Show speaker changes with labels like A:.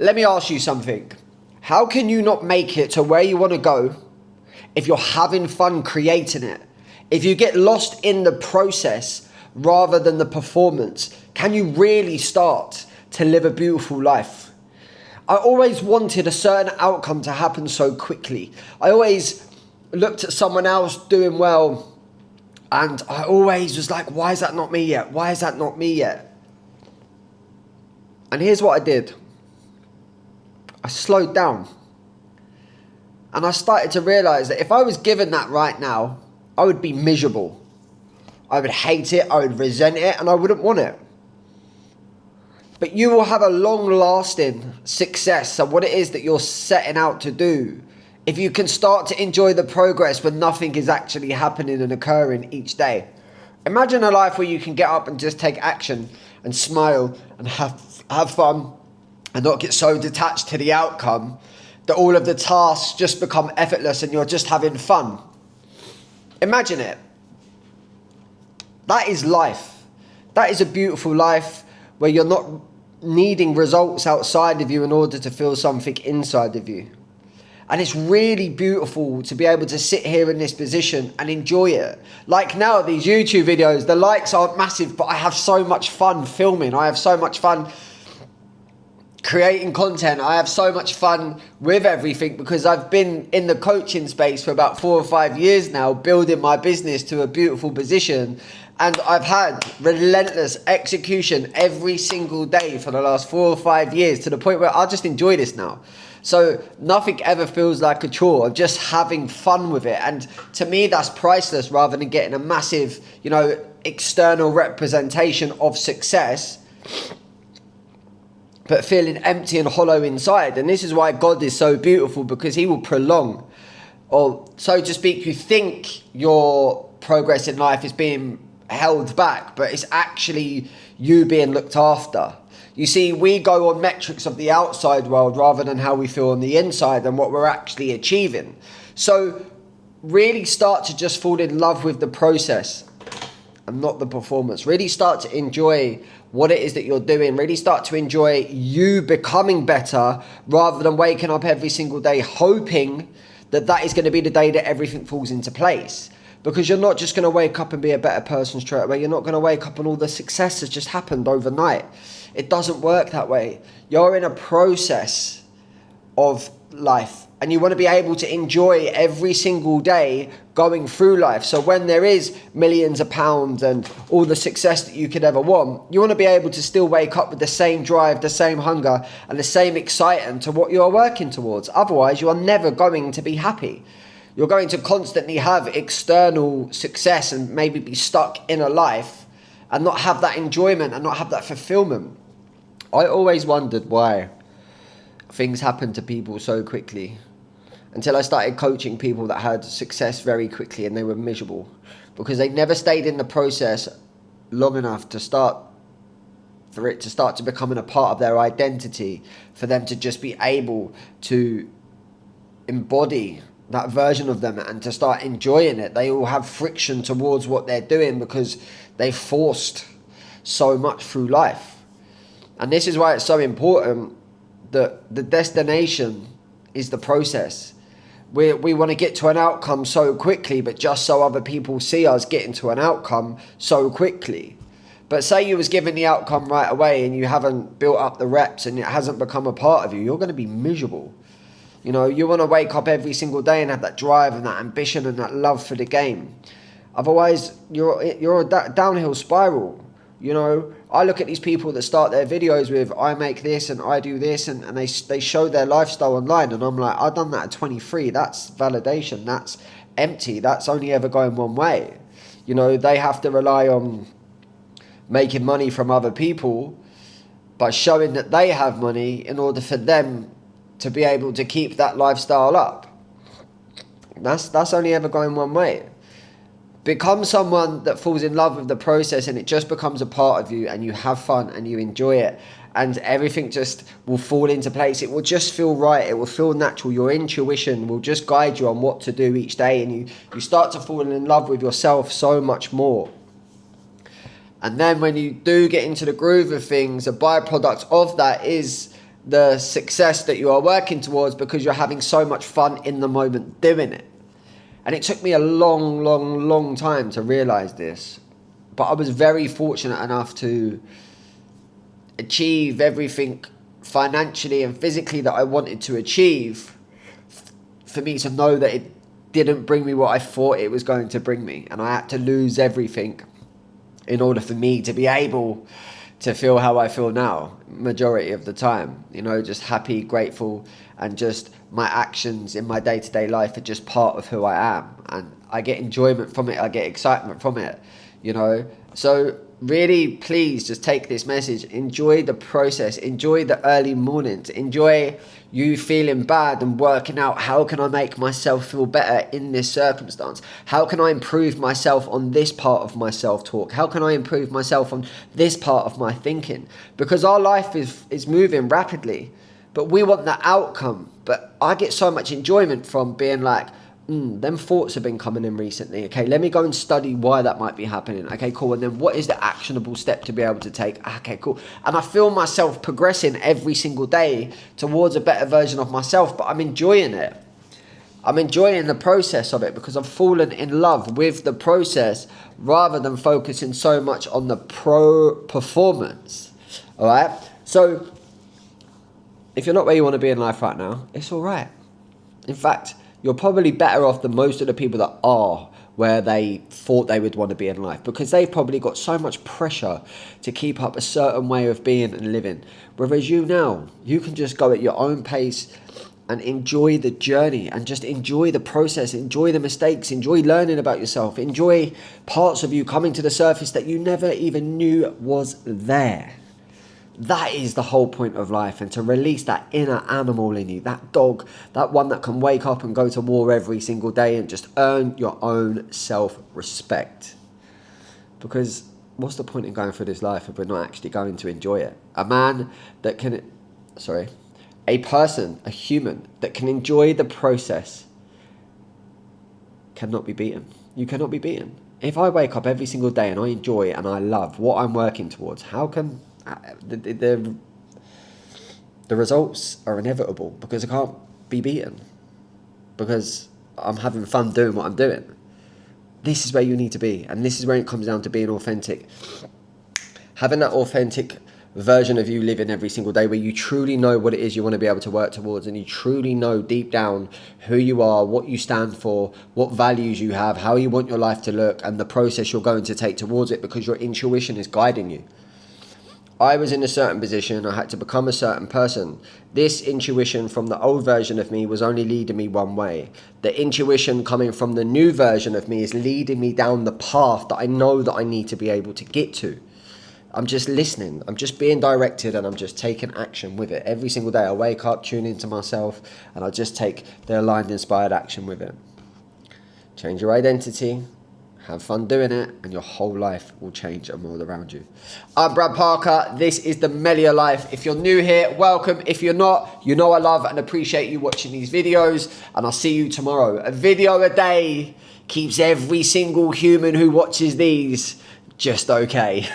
A: Let me ask you something. How can you not make it to where you want to go if you're having fun creating it? If you get lost in the process rather than the performance, can you really start to live a beautiful life? I always wanted a certain outcome to happen so quickly. I always looked at someone else doing well and I always was like, why is that not me yet? Why is that not me yet? And here's what I did. I slowed down. And I started to realize that if I was given that right now, I would be miserable. I would hate it, I would resent it, and I wouldn't want it. But you will have a long-lasting success of what it is that you're setting out to do if you can start to enjoy the progress when nothing is actually happening and occurring each day. Imagine a life where you can get up and just take action and smile and have fun and not get so detached to the outcome that all of the tasks just become effortless and you're just having fun. Imagine it. That is life. That is a beautiful life where you're not needing results outside of you in order to feel something inside of you. And it's really beautiful to be able to sit here in this position and enjoy it. Like now, these YouTube videos, the likes aren't massive, but I have so much fun filming. I have so much fun creating content. I have so much fun with everything because I've been in the coaching space for about 4 or 5 years now, building my business to a beautiful position. And I've had relentless execution every single day for the last 4 or 5 years to the point where I just enjoy this now. So nothing ever feels like a chore. I'm just having fun with it. And to me, that's priceless rather than getting a massive, external representation of success, but feeling empty and hollow inside. And this is why God is so beautiful, because he will prolong, or so to speak, you think your progress in life is being held back, but it's actually you being looked after. You see, we go on metrics of the outside world rather than how we feel on the inside and what we're actually achieving. So really start to just fall in love with the process and not the performance. Really start to enjoy what it is that you're doing. Really start to enjoy you becoming better rather than waking up every single day hoping that that is going to be the day that everything falls into place. Because you're not just going to wake up and be a better person straight away. You're not going to wake up and all the success has just happened overnight. It doesn't work that way. You're in a process of life and you want to be able to enjoy every single day going through life. So when there is millions of pounds and all the success that you could ever want, you want to be able to still wake up with the same drive, the same hunger and the same excitement to what you are working towards. Otherwise, you are never going to be happy. You're going to constantly have external success and maybe be stuck in a life and not have that enjoyment and not have that fulfillment. I always wondered why things happen to people so quickly until I started coaching people that had success very quickly and they were miserable because they never stayed in the process long enough for it to start to becoming a part of their identity, for them to just be able to embody that version of them and to start enjoying it. They all have friction towards what they're doing because they forced so much through life. And this is why it's so important that the destination is the process. We want to get to an outcome so quickly, but just so other people see us getting to an outcome so quickly. But say you was given the outcome right away and you haven't built up the reps and it hasn't become a part of you, you're going to be miserable. You want to wake up every single day and have that drive and that ambition and that love for the game. Otherwise, you're a downhill spiral. I look at these people that start their videos with, I make this and I do this, and they show their lifestyle online. And I'm like, I've done that at 23. That's validation. That's empty. That's only ever going one way. They have to rely on making money from other people by showing that they have money in order for them to be able to keep that lifestyle up. That's only ever going one way. Become someone that falls in love with the process and it just becomes a part of you and you have fun and you enjoy it and everything just will fall into place. It will just feel right. It will feel natural. Your intuition will just guide you on what to do each day and you start to fall in love with yourself so much more. And then when you do get into the groove of things, a byproduct of that is the success that you are working towards because you're having so much fun in the moment doing it. And it took me a long time to realize this. But I was very fortunate enough to achieve everything financially and physically that I wanted to achieve, for me to know that it didn't bring me what I thought it was going to bring me. And I had to lose everything in order for me to be able to feel how I feel now, majority of the time. You know, just happy, grateful, and just my actions in my day-to-day life are just part of who I am. And I get enjoyment from it, I get excitement from it, you know. So really, please just take this message, enjoy the process, enjoy the early mornings, enjoy you feeling bad and working out, how can I make myself feel better in this circumstance? How can I improve myself on this part of my self-talk? How can I improve myself on this part of my thinking? Because our life is moving rapidly, but we want the outcome. But I get so much enjoyment from being like, them thoughts have been coming in recently. Okay, let me go and study why that might be happening. Okay, cool. And then what is the actionable step to be able to take? Okay, cool. And I feel myself progressing every single day towards a better version of myself, but I'm enjoying it. I'm enjoying the process of it because I've fallen in love with the process rather than focusing so much on the performance. All right. So if you're not where you want to be in life right now, it's all right. In fact, you're probably better off than most of the people that are where they thought they would want to be in life, because they've probably got so much pressure to keep up a certain way of being and living. Whereas you now, you can just go at your own pace and enjoy the journey and just enjoy the process, enjoy the mistakes, enjoy learning about yourself, enjoy parts of you coming to the surface that you never even knew was there. That is the whole point of life, and to release that inner animal in you, that dog, that one that can wake up and go to war every single day and just earn your own self-respect. Because what's the point in going through this life if we're not actually going to enjoy it? A human that can enjoy the process cannot be beaten. You cannot be beaten. If I wake up every single day and I enjoy and I love what I'm working towards, how can... The results are inevitable, because I can't be beaten, because I'm having fun doing what I'm doing. This is where you need to be, and this is where it comes down to being authentic. Having that authentic version of you living every single day, where you truly know what it is you want to be able to work towards, and you truly know deep down who you are, what you stand for, what values you have, how you want your life to look, and the process you're going to take towards it, because your intuition is guiding you. I was in a certain position, I had to become a certain person. This intuition from the old version of me was only leading me one way. The intuition coming from the new version of me is leading me down the path that I know that I need to be able to get to. I'm just listening, I'm just being directed, and I'm just taking action with it. Every single day I wake up, tune into myself, and I just take the aligned, inspired action with it. Change your identity. Have fun doing it, and your whole life will change and world around you. I'm Brad Parker. This is the Melior Life. If you're new here, welcome. If you're not, you know I love and appreciate you watching these videos, and I'll see you tomorrow. A video a day keeps every single human who watches these just okay.